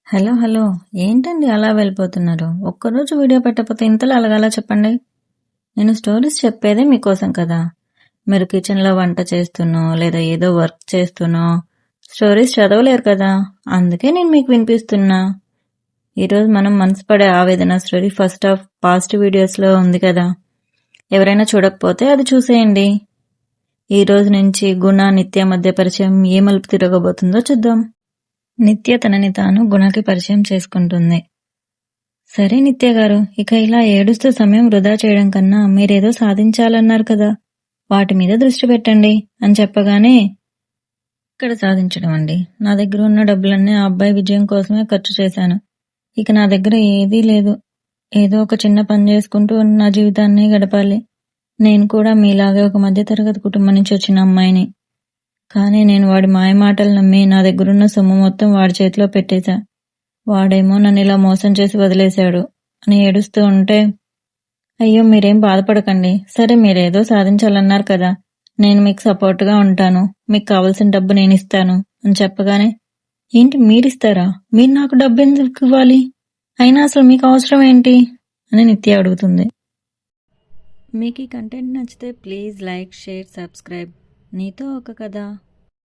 Hello hello ఏంటండి అలా వెళ్ళిపోతున్నారు? ఒక్కరోజు వీడియో పెట్టకపోతే ఇంతలో అలగాలా చెప్పండి. నేను స్టోరీస్ చెప్పేదే మీకోసం కదా. మీరు కిచెన్లో వంట చేస్తునో లేదా ఏదో వర్క్ చేస్తునో స్టోరీస్ చదవలేరు కదా, అందుకే నేను మీకు వినిపిస్తున్నా. ఈరోజు మనం మనసు పడే ఆవేదన స్టోరీ ఫస్ట్ హాఫ్ పాస్ట్ వీడియోస్లో ఉంది కదా, ఎవరైనా చూడకపోతే అది చూసేయండి. ఈ రోజు నుంచి గుణ నిత్య మధ్య పరిచయం ఏ మలుపు తిరగబోతుందో చూద్దాం. నిత్య తనని తాను గుణకి పరిచయం చేసుకుంటుంది. సరే నిత్య గారు, ఇక ఇలా ఏడుస్తూ సమయం వృధా చేయడం కన్నా మీరేదో సాధించాలన్నారు కదా, వాటి మీద దృష్టి పెట్టండి అని చెప్పగానే, ఇక్కడ సాధించడం అండి, నా దగ్గర ఉన్న డబ్బులన్నీ ఆ అబ్బాయి విజయం కోసమే ఖర్చు చేశాను. ఇక నా దగ్గర ఏదీ లేదు. ఏదో ఒక చిన్న పని చేసుకుంటూ నా జీవితాన్ని గడపాలి. నేను కూడా మీలాగే ఒక మధ్యతరగతి కుటుంబం నుంచి వచ్చిన అమ్మాయిని. కానీ నేను వాడి మాయమాటలు నమ్మి నా దగ్గరున్న సొమ్ము మొత్తం వాడి చేతిలో పెట్టేశా. వాడేమో నన్ను ఇలా మోసం చేసి వదిలేశాడు అని ఏడుస్తూ ఉంటే, అయ్యో మీరేం బాధపడకండి, సరే మీరేదో సాధించాలన్నారు కదా, నేను మీకు సపోర్ట్గా ఉంటాను, మీకు కావలసిన డబ్బు నేను ఇస్తాను అని చెప్పగానే, ఏంటి మీరిస్తారా? మీరు నాకు డబ్బు ఎందుకు ఇవ్వాలి? అయినా అసలు మీకు అవసరం ఏంటి అని నిత్య అడుగుతుంది. మీకు ఈ కంటెంట్ నచ్చితే ప్లీజ్ లైక్, షేర్, సబ్స్క్రైబ్. నీతో ఒక కథ.